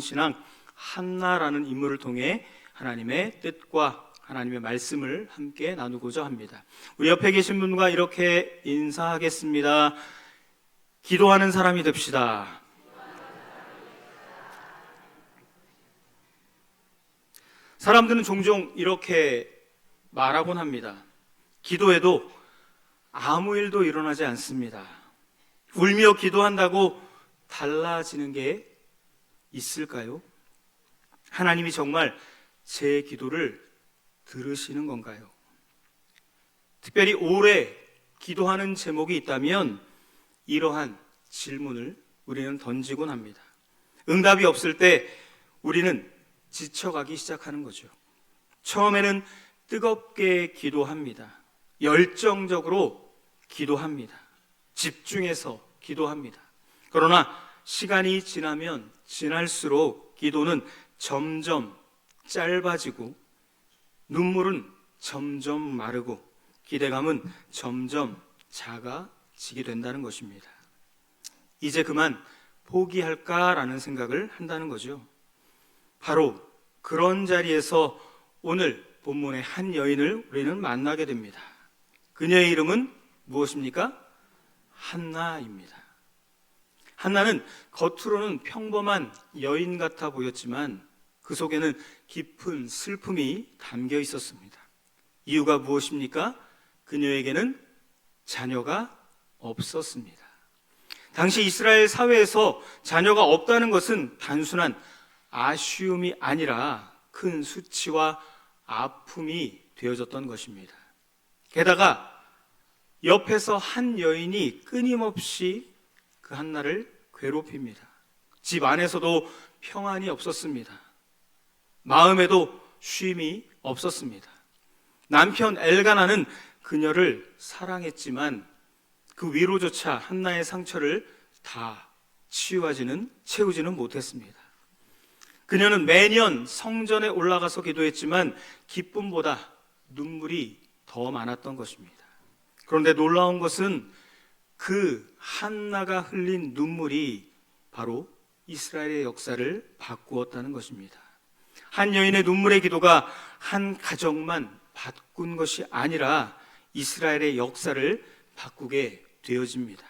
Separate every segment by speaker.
Speaker 1: 신앙 한나라는 인물을 통해 하나님의 뜻과 하나님의 말씀을 함께 나누고자 합니다. 우리 옆에 계신 분과 이렇게 인사하겠습니다. 기도하는 사람이 됩시다. 사람들은 종종 이렇게 말하곤 합니다. 기도해도 아무 일도 일어나지 않습니다. 울며 기도한다고 달라지는 게 있을까요? 하나님이 정말 제 기도를 들으시는 건가요? 특별히 오래 기도하는 제목이 있다면 이러한 질문을 우리는 던지곤 합니다. 응답이 없을 때 우리는 지쳐가기 시작하는 거죠. 처음에는 뜨겁게 기도합니다. 열정적으로 기도합니다. 집중해서 기도합니다. 그러나 시간이 지나면 지날수록 기도는 점점 짧아지고 눈물은 점점 마르고 기대감은 점점 작아지게 된다는 것입니다. 이제 그만 포기할까라는 생각을 한다는 거죠. 바로 그런 자리에서 오늘 본문의 한 여인을 우리는 만나게 됩니다. 그녀의 이름은 무엇입니까? 한나입니다. 한나는 겉으로는 평범한 여인 같아 보였지만 그 속에는 깊은 슬픔이 담겨 있었습니다. 이유가 무엇입니까? 그녀에게는 자녀가 없었습니다. 당시 이스라엘 사회에서 자녀가 없다는 것은 단순한 아쉬움이 아니라 큰 수치와 아픔이 되어졌던 것입니다. 게다가 옆에서 한 여인이 끊임없이 그 한나를 괴롭힙니다. 집 안에서도 평안이 없었습니다. 마음에도 쉼이 없었습니다. 남편 엘가나는 그녀를 사랑했지만 그 위로조차 한나의 상처를 다 채우지는 못했습니다. 그녀는 매년 성전에 올라가서 기도했지만 기쁨보다 눈물이 더 많았던 것입니다. 그런데 놀라운 것은 그 한나가 흘린 눈물이 바로 이스라엘의 역사를 바꾸었다는 것입니다. 한 여인의 눈물의 기도가 한 가정만 바꾼 것이 아니라 이스라엘의 역사를 바꾸게 되어집니다.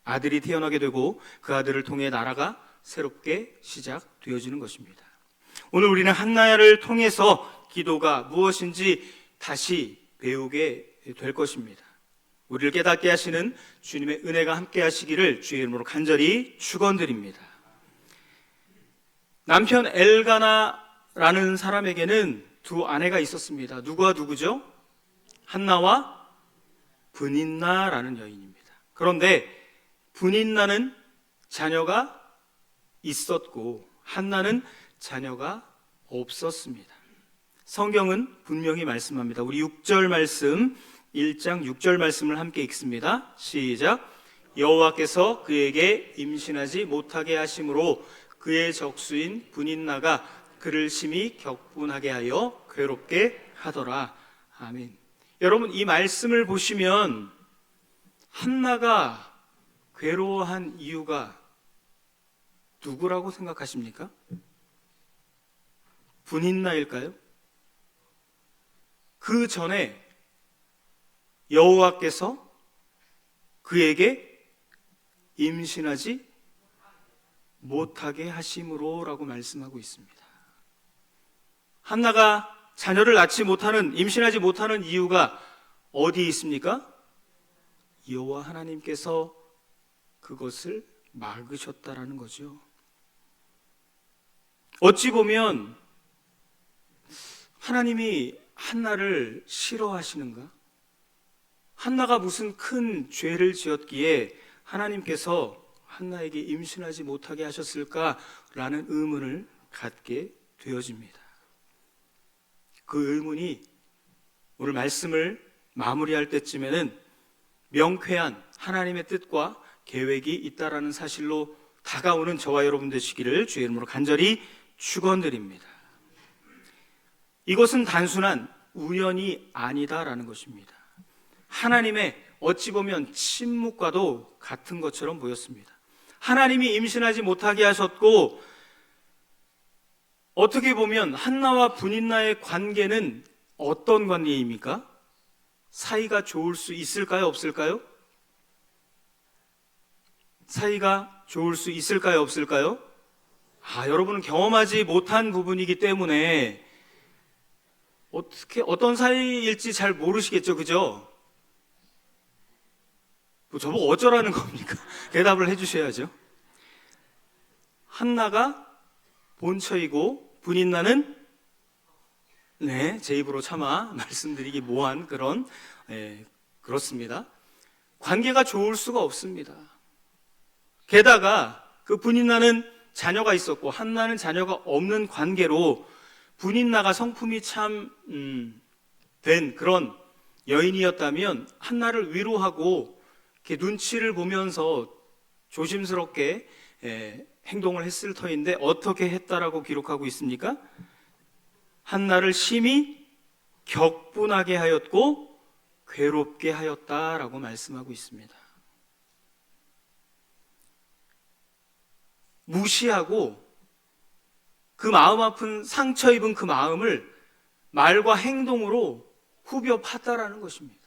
Speaker 1: 아들이 태어나게 되고 그 아들을 통해 나라가 새롭게 시작되어지는 것입니다. 오늘 우리는 한나를 통해서 기도가 무엇인지 다시 배우게 될 것입니다. 우리를 깨닫게 하시는 주님의 은혜가 함께 하시기를 주의 이름으로 간절히 축원드립니다. 남편 엘가나라는 사람에게는 두 아내가 있었습니다. 누구와 누구죠? 한나와 브닌나라는 여인입니다. 그런데 브닌나는 자녀가 있었고 한나는 자녀가 없었습니다. 성경은 분명히 말씀합니다. 우리 6절 말씀 1장 6절 말씀을 함께 읽습니다. 시작. 여호와께서 그에게 임신하지 못하게 하심으로 그의 적수인 브닌나가 그를 심히 격분하게 하여 괴롭게 하더라. 아멘. 여러분, 이 말씀을 보시면 한나가 괴로워한 이유가 누구라고 생각하십니까? 브닌나일까요? 그 전에 여호와께서 그에게 임신하지 못하게 하심으로라고 말씀하고 있습니다. 한나가 자녀를 임신하지 못하는 이유가 어디에 있습니까? 여호와 하나님께서 그것을 막으셨다라는 거죠. 어찌 보면 하나님이 한나를 싫어하시는가? 한나가 무슨 큰 죄를 지었기에 하나님께서 한나에게 임신하지 못하게 하셨을까라는 의문을 갖게 되어집니다. 그 의문이 오늘 말씀을 마무리할 때쯤에는 명쾌한 하나님의 뜻과 계획이 있다라는 사실로 다가오는 저와 여러분 되시기를 주의 이름으로 간절히 축원드립니다. 이것은 단순한 우연이 아니다라는 것입니다. 하나님의 어찌 보면 침묵과도 같은 것처럼 보였습니다. 하나님이 임신하지 못하게 하셨고 어떻게 보면 한나와 브닛나의 관계는 어떤 관계입니까? 사이가 좋을 수 있을까요? 없을까요? 사이가 좋을 수 있을까요? 없을까요? 여러분은 경험하지 못한 부분이기 때문에 어떤 사이일지 잘 모르시겠죠, 그죠? 저보고 어쩌라는 겁니까? 대답을 해주셔야죠. 한나가 본처이고 브닛나는 제 입으로 차마 말씀드리기 뭐한 그런 그렇습니다. 관계가 좋을 수가 없습니다. 게다가 그 브닛나는 자녀가 있었고 한나는 자녀가 없는 관계로 브닛나가 성품이 참 된 그런 여인이었다면 한나를 위로하고 이렇게 눈치를 보면서 조심스럽게 행동을 했을 터인데 어떻게 했다라고 기록하고 있습니까? 한나를 심히 격분하게 하였고 괴롭게 하였다라고 말씀하고 있습니다. 무시하고 그 마음 아픈 상처 입은 그 마음을 말과 행동으로 후벼 팠다라는 것입니다.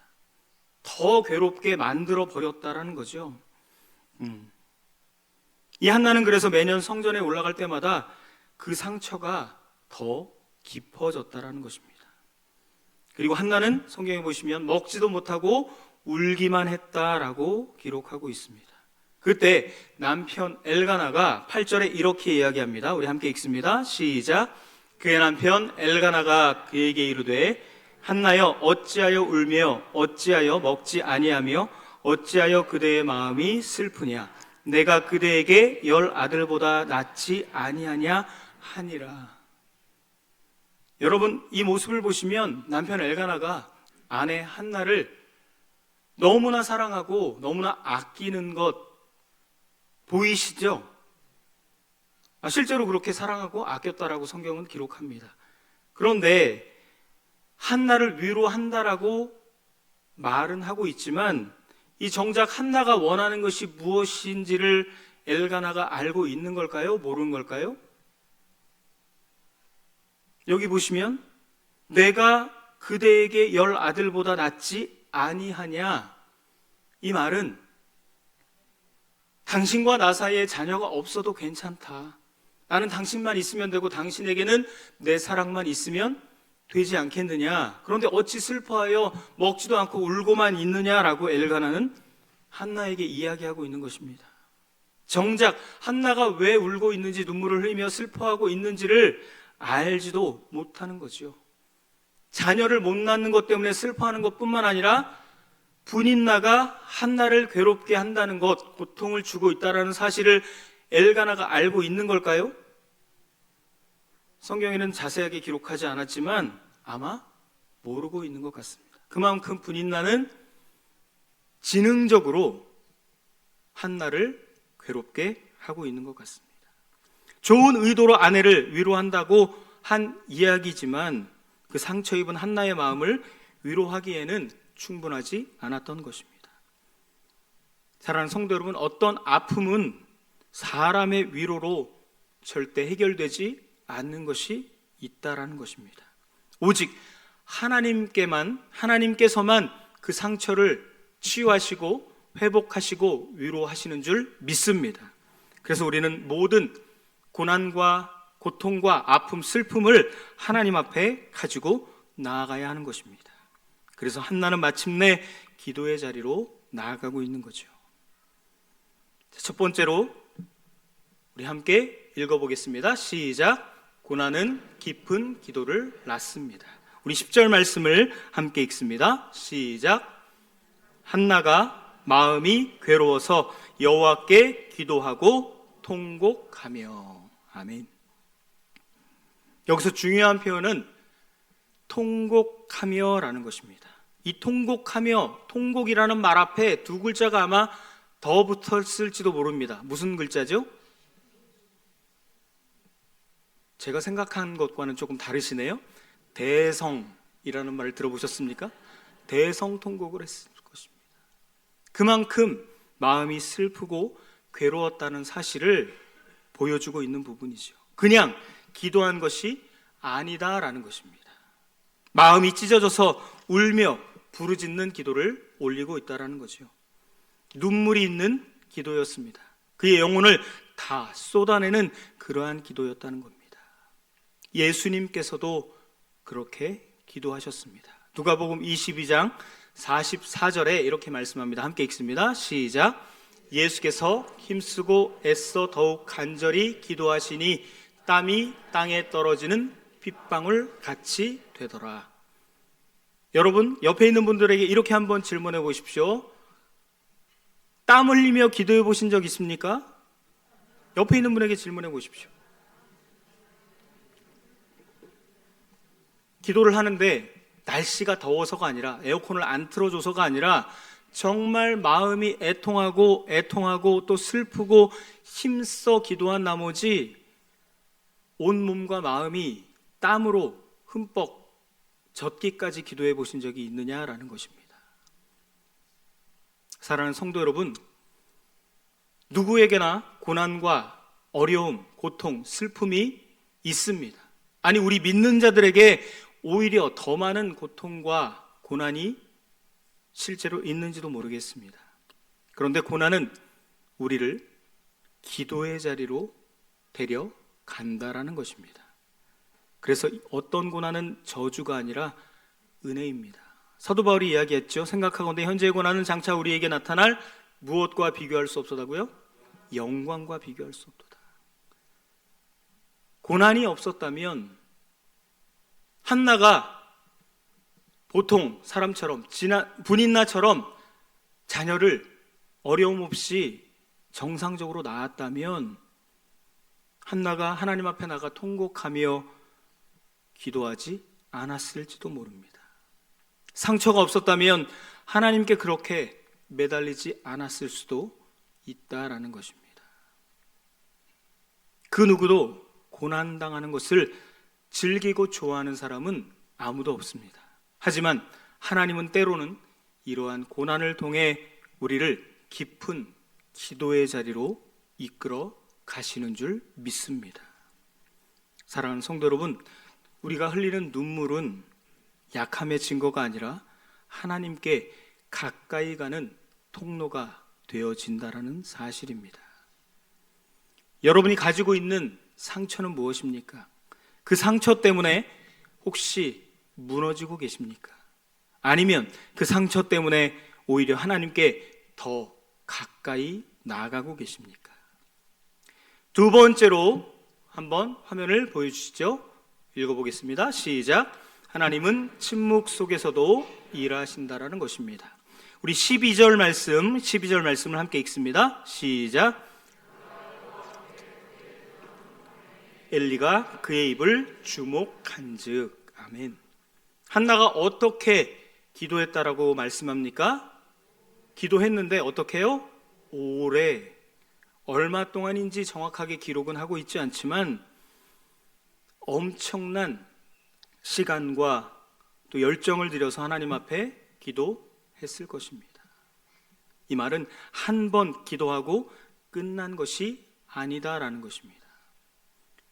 Speaker 1: 더 괴롭게 만들어 버렸다라는 거죠. 이 한나는 그래서 매년 성전에 올라갈 때마다 그 상처가 더 깊어졌다라는 것입니다. 그리고 한나는 성경에 보시면 먹지도 못하고 울기만 했다라고 기록하고 있습니다. 그때 남편 엘가나가 8절에 이렇게 이야기합니다. 우리 함께 읽습니다. 시작. 그의 남편 엘가나가 그에게 이르되 한나여 어찌하여 울며 어찌하여 먹지 아니하며 어찌하여 그대의 마음이 슬프냐 내가 그대에게 10 아들보다 낫지 아니하냐 하니라. 여러분 이 모습을 보시면 남편 엘가나가 아내 한나를 너무나 사랑하고 너무나 아끼는 것 보이시죠? 실제로 그렇게 사랑하고 아꼈다라고 성경은 기록합니다. 그런데 한나를 위로한다라고 말은 하고 있지만 이 정작 한나가 원하는 것이 무엇인지를 엘가나가 알고 있는 걸까요? 모르는 걸까요? 여기 보시면 내가 그대에게 10 아들보다 낫지 아니하냐 이 말은 당신과 나 사이에 자녀가 없어도 괜찮다. 나는 당신만 있으면 되고 당신에게는 내 사랑만 있으면 되지 않겠느냐. 그런데 어찌 슬퍼하여 먹지도 않고 울고만 있느냐라고 엘가나는 한나에게 이야기하고 있는 것입니다. 정작 한나가 왜 울고 있는지 눈물을 흘리며 슬퍼하고 있는지를 알지도 못하는 거죠. 자녀를 못 낳는 것 때문에 슬퍼하는 것뿐만 아니라 브닛나가 한나를 괴롭게 한다는 것, 고통을 주고 있다는 사실을 엘가나가 알고 있는 걸까요? 성경에는 자세하게 기록하지 않았지만 아마 모르고 있는 것 같습니다. 그만큼 브닛나는 지능적으로 한나를 괴롭게 하고 있는 것 같습니다. 좋은 의도로 아내를 위로한다고 한 이야기지만 그 상처 입은 한나의 마음을 위로하기에는 충분하지 않았던 것입니다. 사랑하는 성도 여러분, 어떤 아픔은 사람의 위로로 절대 해결되지 않는 것이 있다라는 것입니다. 오직 하나님께서만 그 상처를 치유하시고 회복하시고 위로하시는 줄 믿습니다. 그래서 우리는 모든 고난과 고통과 아픔, 슬픔을 하나님 앞에 가지고 나아가야 하는 것입니다. 그래서 한나는 마침내 기도의 자리로 나아가고 있는 거죠. 첫 번째로 우리 함께 읽어보겠습니다. 시작. 고난은 깊은 기도를 낳습니다. 우리 10절 말씀을 함께 읽습니다. 시작. 한나가 마음이 괴로워서 여호와께 기도하고 통곡하며. 아멘. 여기서 중요한 표현은 통곡하며라는 것입니다. 이 통곡하며, 통곡이라는 말 앞에 두 글자가 아마 더 붙었을지도 모릅니다. 무슨 글자죠? 제가 생각한 것과는 조금 다르시네요. 대성이라는 말을 들어보셨습니까? 대성통곡을 했을 것입니다. 그만큼 마음이 슬프고 괴로웠다는 사실을 보여주고 있는 부분이죠. 그냥 기도한 것이 아니다라는 것입니다. 마음이 찢어져서 울며 부르짖는 기도를 올리고 있다라는 거죠. 눈물이 있는 기도였습니다. 그의 영혼을 다 쏟아내는 그러한 기도였다는 겁니다. 예수님께서도 그렇게 기도하셨습니다. 누가복음 22장 44절에 이렇게 말씀합니다. 함께 읽습니다. 시작. 예수께서 힘쓰고 애써 더욱 간절히 기도하시니 땀이 땅에 떨어지는 핏방울 같이 되더라. 여러분, 옆에 있는 분들에게 이렇게 한번 질문해 보십시오. 땀 흘리며 기도해 보신 적 있습니까? 옆에 있는 분에게 질문해 보십시오. 기도를 하는데 날씨가 더워서가 아니라, 에어컨을 안 틀어줘서가 아니라 정말 마음이 애통하고 또 슬프고 힘써 기도한 나머지 온몸과 마음이 땀으로 흠뻑 젖기까지 기도해 보신 적이 있느냐라는 것입니다. 사랑하는 성도 여러분, 누구에게나 고난과 어려움, 고통, 슬픔이 있습니다. 아니, 우리 믿는 자들에게 오히려 더 많은 고통과 고난이 실제로 있는지도 모르겠습니다. 그런데 고난은 우리를 기도의 자리로 데려간다라는 것입니다. 그래서 어떤 고난은 저주가 아니라 은혜입니다. 사도 바울이 이야기했죠. 생각하건대 현재의 고난은 장차 우리에게 나타날 무엇과 비교할 수 없었다고요? 영광과 비교할 수 없도다. 고난이 없었다면 한나가 보통 사람처럼 분인나처럼 자녀를 어려움 없이 정상적으로 낳았다면 한나가 하나님 앞에 나가 통곡하며 기도하지 않았을지도 모릅니다. 상처가 없었다면 하나님께 그렇게 매달리지 않았을 수도 있다라는 것입니다. 그 누구도 고난당하는 것을 즐기고 좋아하는 사람은 아무도 없습니다. 하지만 하나님은 때로는 이러한 고난을 통해 우리를 깊은 기도의 자리로 이끌어 가시는 줄 믿습니다. 사랑하는 성도 여러분, 우리가 흘리는 눈물은 약함의 증거가 아니라 하나님께 가까이 가는 통로가 되어진다라는 사실입니다. 여러분이 가지고 있는 상처는 무엇입니까? 그 상처 때문에 혹시 무너지고 계십니까? 아니면 그 상처 때문에 오히려 하나님께 더 가까이 나아가고 계십니까? 두 번째로 한번 화면을 보여주시죠. 읽어보겠습니다. 시작. 하나님은 침묵 속에서도 일하신다라는 것입니다. 우리 12절 말씀을 함께 읽습니다. 시작. 엘리가 그의 입을 주목한즉. 아멘. 한나가 어떻게 기도했다라고 말씀합니까? 기도했는데 어떻게 해요? 오래. 얼마 동안인지 정확하게 기록은 하고 있지 않지만 엄청난 시간과 또 열정을 들여서 하나님 앞에 기도했을 것입니다. 이 말은 한 번 기도하고 끝난 것이 아니다라는 것입니다.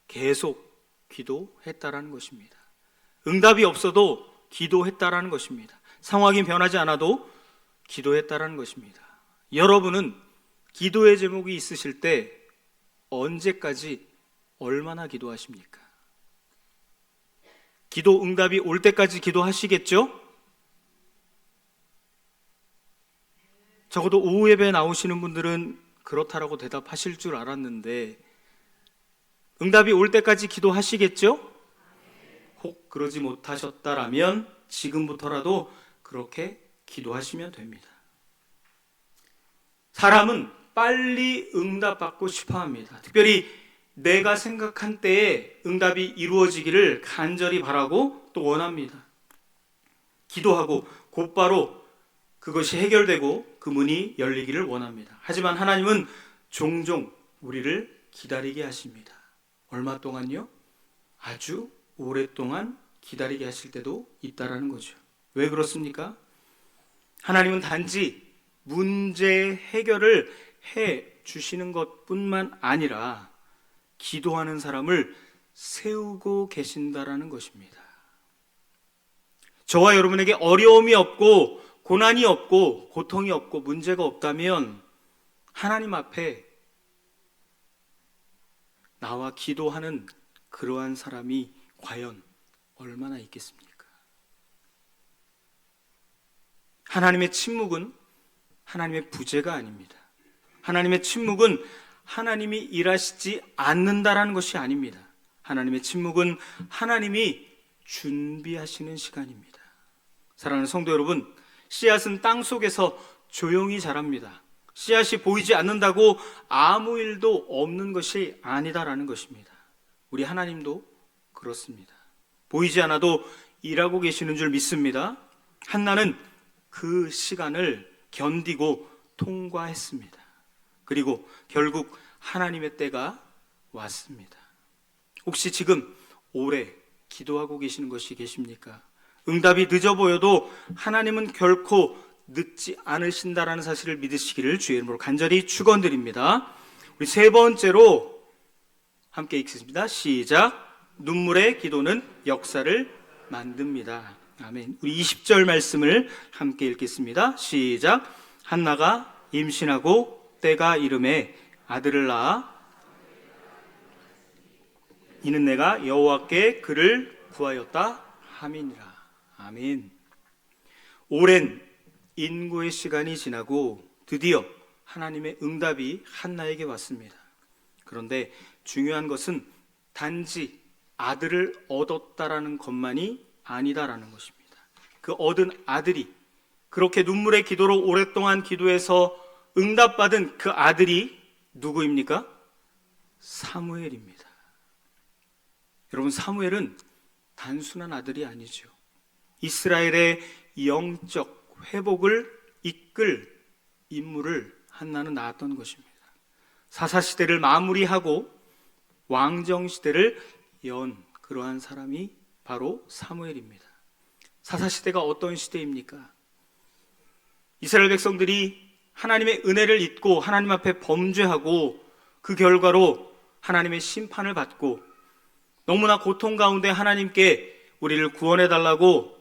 Speaker 1: 계속 기도했다라는 것입니다. 응답이 없어도 기도했다라는 것입니다. 상황이 변하지 않아도 기도했다라는 것입니다. 여러분은 기도의 제목이 있으실 때 언제까지 얼마나 기도하십니까? 기도 응답이 올 때까지 기도하시겠죠? 적어도 오후 예배에 나오시는 분들은 그렇다라고 대답하실 줄 알았는데 응답이 올 때까지 기도하시겠죠? 혹 그러지 못하셨다라면 지금부터라도 그렇게 기도하시면 됩니다. 사람은 빨리 응답받고 싶어 합니다. 특별히 내가 생각한 때에 응답이 이루어지기를 간절히 바라고 또 원합니다. 기도하고 곧바로 그것이 해결되고 그 문이 열리기를 원합니다. 하지만 하나님은 종종 우리를 기다리게 하십니다. 얼마 동안요? 아주 오랫동안 기다리게 하실 때도 있다라는 거죠. 왜 그렇습니까? 하나님은 단지 문제 해결을 해 주시는 것뿐만 아니라 기도하는 사람을 세우고 계신다라는 것입니다. 저와 여러분에게 어려움이 없고 고난이 없고 고통이 없고 문제가 없다면 하나님 앞에 나와 기도하는 그러한 사람이 과연 얼마나 있겠습니까? 하나님의 침묵은 하나님의 부재가 아닙니다. 하나님의 침묵은 하나님이 일하시지 않는다라는 것이 아닙니다. 하나님의 침묵은 하나님이 준비하시는 시간입니다. 사랑하는 성도 여러분, 씨앗은 땅 속에서 조용히 자랍니다. 씨앗이 보이지 않는다고 아무 일도 없는 것이 아니다라는 것입니다. 우리 하나님도 그렇습니다. 보이지 않아도 일하고 계시는 줄 믿습니다. 한나는 그 시간을 견디고 통과했습니다. 그리고 결국 하나님의 때가 왔습니다. 혹시 지금 오래 기도하고 계시는 것이 계십니까? 응답이 늦어 보여도 하나님은 결코 늦지 않으신다라는 사실을 믿으시기를 주의 이름으로 간절히 축원드립니다. 우리 세 번째로 함께 읽겠습니다. 시작. 눈물의 기도는 역사를 만듭니다. 아멘. 우리 20절 말씀을 함께 읽겠습니다. 시작. 한나가 임신하고 때가 이름에 아들을 낳아 이는 내가 여호와께 그를 구하였다 함이니라. 아멘. 오랜 인고의 시간이 지나고 드디어 하나님의 응답이 한나에게 왔습니다. 그런데 중요한 것은 단지 아들을 얻었다라는 것만이 아니다라는 것입니다. 그 얻은 아들이 그렇게 눈물의 기도로 오랫동안 기도해서 응답받은 그 아들이 누구입니까? 사무엘입니다. 여러분, 사무엘은 단순한 아들이 아니죠. 이스라엘의 영적 회복을 이끌 인물을 한나는 낳았던 것입니다. 사사시대를 마무리하고 왕정시대를 연 그러한 사람이 바로 사무엘입니다. 사사시대가 어떤 시대입니까? 이스라엘 백성들이 하나님의 은혜를 잊고 하나님 앞에 범죄하고 그 결과로 하나님의 심판을 받고 너무나 고통 가운데 하나님께 우리를 구원해 달라고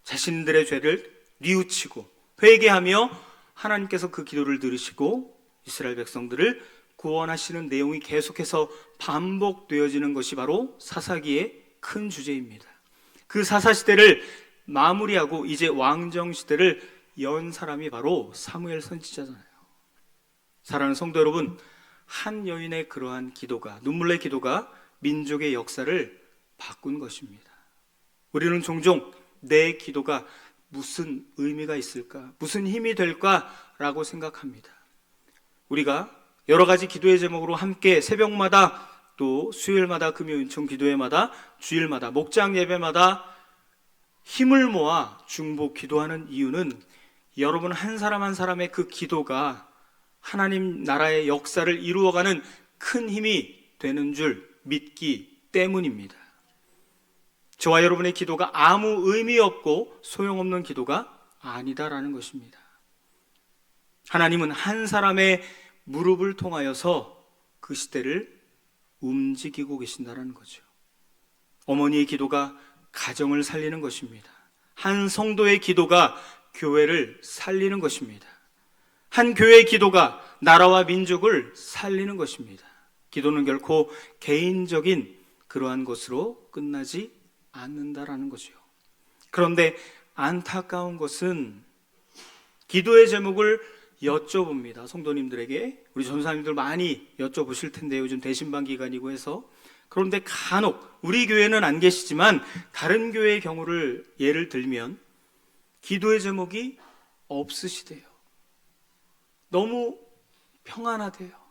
Speaker 1: 자신들의 죄를 뉘우치고 회개하며 하나님께서 그 기도를 들으시고 이스라엘 백성들을 구원하시는 내용이 계속해서 반복되어지는 것이 바로 사사기의 큰 주제입니다. 그 사사시대를 마무리하고 이제 왕정시대를 연 사람이 바로 사무엘 선지자잖아요. 사랑하는 성도 여러분, 한 여인의 그러한 기도가, 눈물의 기도가 민족의 역사를 바꾼 것입니다. 우리는 종종 내 기도가 무슨 의미가 있을까, 무슨 힘이 될까라고 생각합니다. 우리가 여러 가지 기도의 제목으로 함께 새벽마다 또 수요일마다 금요 은총 기도회마다 주일마다 목장 예배마다 힘을 모아 중보 기도하는 이유는 여러분 한 사람 한 사람의 그 기도가 하나님 나라의 역사를 이루어가는 큰 힘이 되는 줄 믿기 때문입니다. 저와 여러분의 기도가 아무 의미 없고 소용없는 기도가 아니다라는 것입니다. 하나님은 한 사람의 무릎을 통하여서 그 시대를 움직이고 계신다는 거죠. 어머니의 기도가 가정을 살리는 것입니다. 한 성도의 기도가 교회를 살리는 것입니다. 한 교회의 기도가 나라와 민족을 살리는 것입니다. 기도는 결코 개인적인 그러한 것으로 끝나지 않는다라는 거죠. 그런데 안타까운 것은 기도의 제목을 여쭤봅니다. 성도님들에게 우리 전사님들 많이 여쭤보실 텐데요. 요즘 대신방 기간이고 해서. 그런데 간혹 우리 교회는 안 계시지만 다른 교회의 경우를 예를 들면 기도의 제목이 없으시대요. 너무 평안하대요.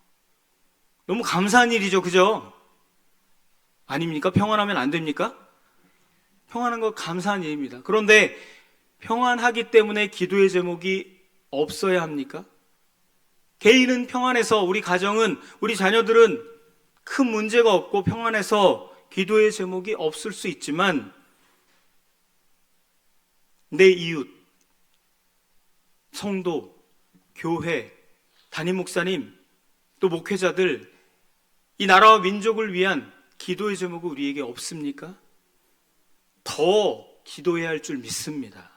Speaker 1: 너무 감사한 일이죠, 그죠? 아닙니까? 평안하면 안 됩니까? 평안한 거 감사한 일입니다. 그런데 평안하기 때문에 기도의 제목이 없어야 합니까? 개인은 평안해서 우리 가정은, 우리 자녀들은 큰 문제가 없고 평안해서 기도의 제목이 없을 수 있지만 내 이웃, 성도, 교회, 담임 목사님, 또 목회자들, 이 나라와 민족을 위한 기도의 제목이 우리에게 없습니까? 더 기도해야 할 줄 믿습니다.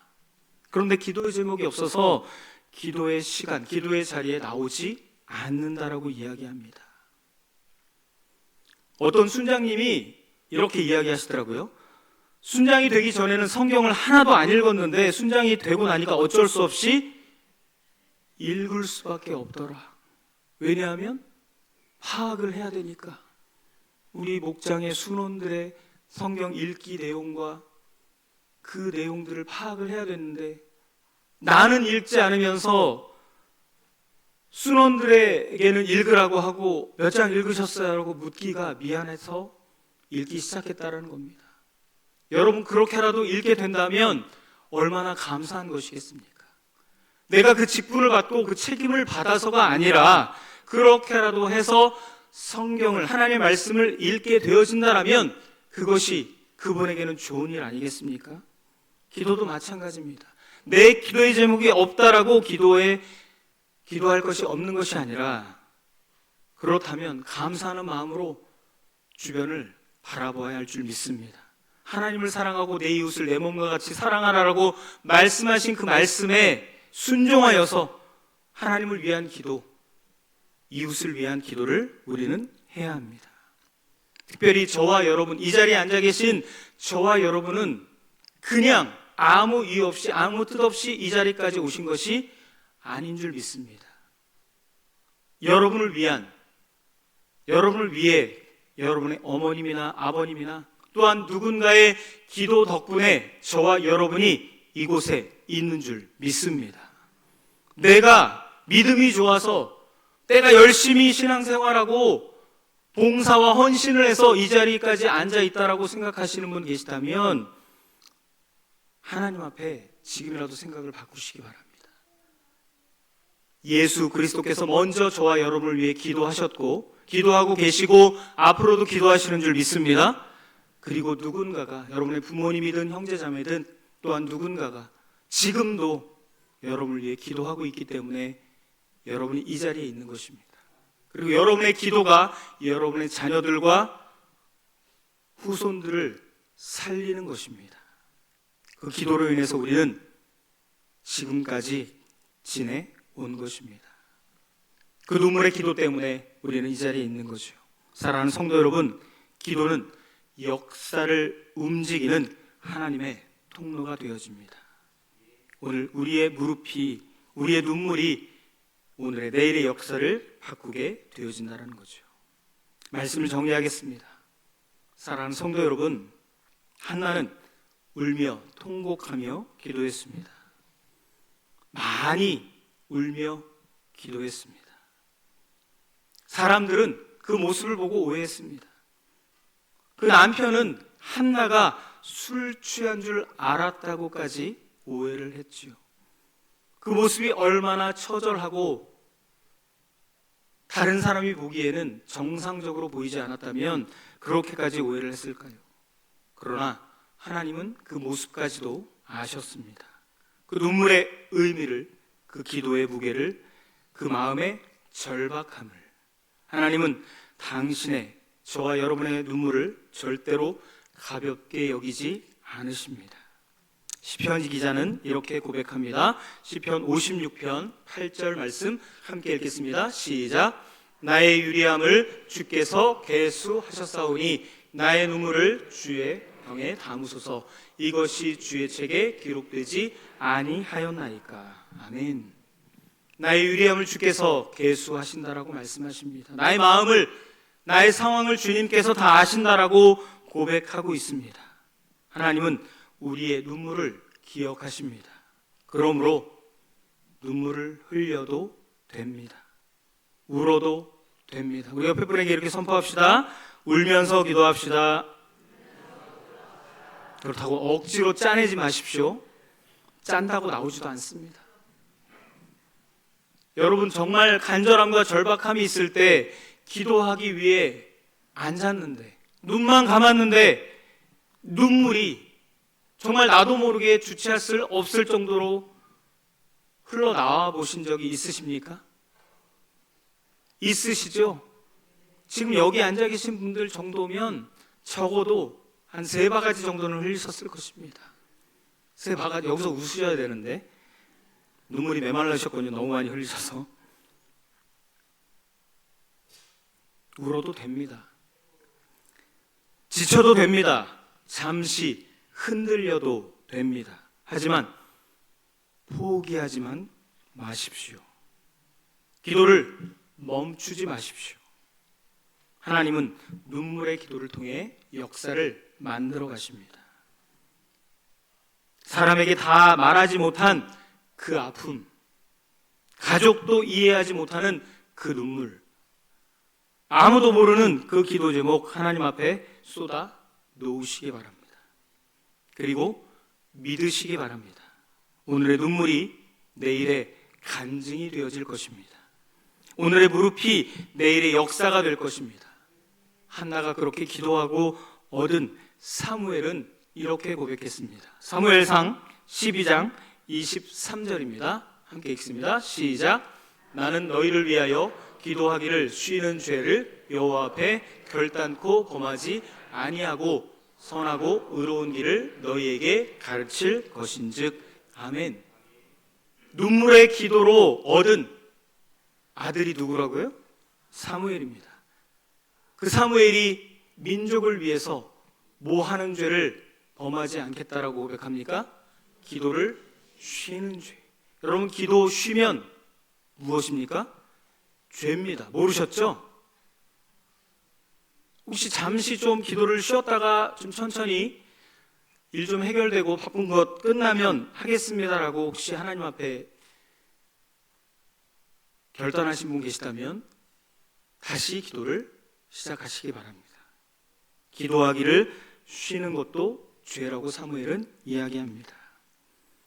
Speaker 1: 그런데 기도의 제목이 없어서 기도의 시간, 기도의 자리에 나오지 않는다라고 이야기합니다. 어떤 순장님이 이렇게 이야기하시더라고요. 순장이 되기 전에는 성경을 하나도 안 읽었는데 순장이 되고 나니까 어쩔 수 없이 읽을 수밖에 없더라. 왜냐하면 파악을 해야 되니까. 우리 목장의 순원들의 성경 읽기 내용과 그 내용들을 파악을 해야 되는데 나는 읽지 않으면서 순원들에게는 읽으라고 하고 몇 장 읽으셨어요? 라고 묻기가 미안해서 읽기 시작했다는 겁니다. 여러분, 그렇게라도 읽게 된다면 얼마나 감사한 것이겠습니까? 내가 그 직분을 받고 그 책임을 받아서가 아니라 그렇게라도 해서 성경을, 하나님의 말씀을 읽게 되어진다면 그것이 그분에게는 좋은 일 아니겠습니까? 기도도 마찬가지입니다. 내 기도의 제목이 없다라고 기도할 것이 없는 것이 아니라 그렇다면 감사하는 마음으로 주변을 바라보아야 할 줄 믿습니다. 하나님을 사랑하고 내 이웃을 내 몸과 같이 사랑하라고 말씀하신 그 말씀에 순종하여서 하나님을 위한 기도, 이웃을 위한 기도를 우리는 해야 합니다. 특별히 저와 여러분, 이 자리에 앉아 계신 저와 여러분은 그냥 아무 이유 없이, 아무 뜻 없이 이 자리까지 오신 것이 아닌 줄 믿습니다. 여러분을 위해 여러분의 어머님이나 아버님이나 또한 누군가의 기도 덕분에 저와 여러분이 이곳에 있는 줄 믿습니다. 내가 믿음이 좋아서 내가 열심히 신앙생활하고 봉사와 헌신을 해서 이 자리까지 앉아 있다라고 생각하시는 분 계시다면 하나님 앞에 지금이라도 생각을 바꾸시기 바랍니다. 예수 그리스도께서 먼저 저와 여러분을 위해 기도하셨고 기도하고 계시고 앞으로도 기도하시는 줄 믿습니다. 그리고 누군가가, 여러분의 부모님이든 형제자매든 또한 누군가가 지금도 여러분을 위해 기도하고 있기 때문에 여러분이 이 자리에 있는 것입니다. 그리고 여러분의 기도가 여러분의 자녀들과 후손들을 살리는 것입니다. 그 기도로 인해서 우리는 지금까지 지내온 것입니다. 그 눈물의 기도 때문에 우리는 이 자리에 있는 거죠. 사랑하는 성도 여러분, 기도는 역사를 움직이는 하나님의 통로가 되어집니다. 오늘 우리의 무릎이, 우리의 눈물이 오늘의 내일의 역사를 바꾸게 되어진다는 거죠. 말씀을 정리하겠습니다. 사랑하는 성도 여러분, 한나는 울며 통곡하며 기도했습니다. 많이 울며 기도했습니다. 사람들은 그 모습을 보고 오해했습니다. 그 남편은 한나가 술 취한 줄 알았다고까지 오해를 했지요. 그 모습이 얼마나 처절하고 다른 사람이 보기에는 정상적으로 보이지 않았다면 그렇게까지 오해를 했을까요? 그러나 하나님은 그 모습까지도 아셨습니다. 그 눈물의 의미를, 그 기도의 무게를, 그 마음의 절박함을 하나님은 당신의, 저와 여러분의 눈물을 절대로 가볍게 여기지 않으십니다. 시편 기자는 이렇게 고백합니다. 시편 56편 8절 말씀 함께 읽겠습니다. 시작. 나의 유리함을 주께서 계수하셨사오니 나의 눈물을 주의 병에 담으소서. 이것이 주의 책에 기록되지 아니하였나이까. 아멘. 나의 유리함을 주께서 계수하신다라고 말씀하십니다. 나의 마음을, 나의 상황을 주님께서 다 아신다라고 고백하고 있습니다. 하나님은 우리의 눈물을 기억하십니다. 그러므로 눈물을 흘려도 됩니다. 울어도 됩니다. 우리 옆에 분에게 이렇게 선포합시다. 울면서 기도합시다. 그렇다고 억지로 짜내지 마십시오. 짠다고 나오지도 않습니다. 여러분, 정말 간절함과 절박함이 있을 때 기도하기 위해 앉았는데, 눈만 감았는데 눈물이 정말 나도 모르게 주체할 수 없을 정도로 흘러나와 보신 적이 있으십니까? 있으시죠? 지금 여기 앉아 계신 분들 정도면 적어도 한 3바가지 정도는 흘리셨을 것입니다. 3바가지, 여기서 웃으셔야 되는데 눈물이 메말라셨거든요. 너무 많이 흘리셔서. 울어도 됩니다. 지쳐도 됩니다. 잠시 흔들려도 됩니다. 하지만 포기하지만 마십시오. 기도를 멈추지 마십시오. 하나님은 눈물의 기도를 통해 역사를 만들어 가십니다. 사람에게 다 말하지 못한 그 아픔, 가족도 이해하지 못하는 그 눈물, 아무도 모르는 그 기도 제목 하나님 앞에 쏟아 놓으시기 바랍니다. 그리고 믿으시기 바랍니다. 오늘의 눈물이 내일의 간증이 되어질 것입니다. 오늘의 무릎이 내일의 역사가 될 것입니다. 한나가 그렇게 기도하고 얻은 사무엘은 이렇게 고백했습니다. 사무엘상 12장 23절입니다. 함께 읽습니다. 시작. 나는 너희를 위하여 기도하기를 쉬는 죄를 여호와 앞에 결단코 범하지 아니하고 선하고 의로운 길을 너희에게 가르칠 것인즉. 아멘. 눈물의 기도로 얻은 아들이 누구라고요? 사무엘입니다. 그 사무엘이 민족을 위해서 뭐 하는 죄를 범하지 않겠다라고 고백합니까? 기도를 쉬는 죄. 여러분, 기도 쉬면 무엇입니까? 죄입니다. 모르셨죠? 혹시 잠시 좀 기도를 쉬었다가 좀 천천히 일 좀 해결되고 바쁜 것 끝나면 하겠습니다라고 혹시 하나님 앞에 결단하신 분 계시다면 다시 기도를 시작하시기 바랍니다. 기도하기를 쉬는 것도 죄라고 사무엘은 이야기합니다.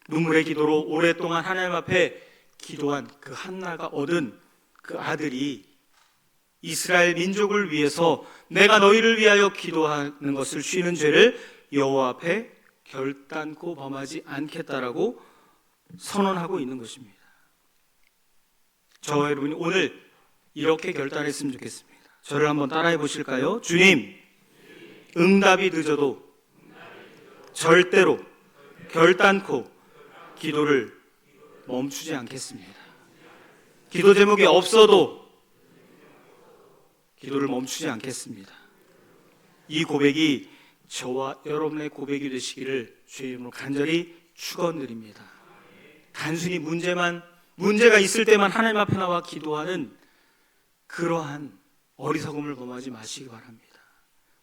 Speaker 1: 눈물의 기도로 오랫동안 하나님 앞에 기도한 그 한나가 얻은 그 아들이 이스라엘 민족을 위해서 내가 너희를 위하여 기도하는 것을 쉬는 죄를 여호와 앞에 결단코 범하지 않겠다라고 선언하고 있는 것입니다. 저와 여러분이 오늘 이렇게 결단했으면 좋겠습니다. 저를 한번 따라해 보실까요? 주님, 응답이 늦어도 절대로 결단코 기도를 멈추지 않겠습니다. 기도 제목이 없어도 기도를 멈추지 않겠습니다. 이 고백이 저와 여러분의 고백이 되시기를 주의 이름으로 간절히 축원드립니다. 단순히 문제가 있을 때만 하나님 앞에 나와 기도하는 그러한 어리석음을 범하지 마시기 바랍니다.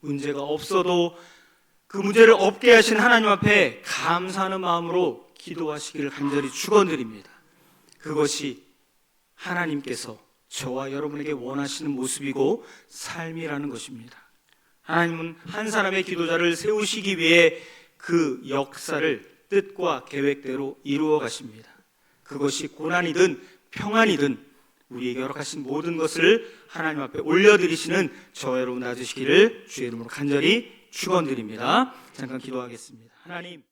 Speaker 1: 문제가 없어도 그 문제를 없게 하신 하나님 앞에 감사하는 마음으로 기도하시기를 간절히 축원드립니다. 그것이 하나님께서 저와 여러분에게 원하시는 모습이고 삶이라는 것입니다. 하나님은 한 사람의 기도자를 세우시기 위해 그 역사를 뜻과 계획대로 이루어 가십니다. 그것이 고난이든 평안이든 우리에게 허락하신 모든 것을 하나님 앞에 올려드리시는 저와 여러분 되시기를 주의 이름으로 간절히 축원드립니다. 잠깐 기도하겠습니다. 하나님,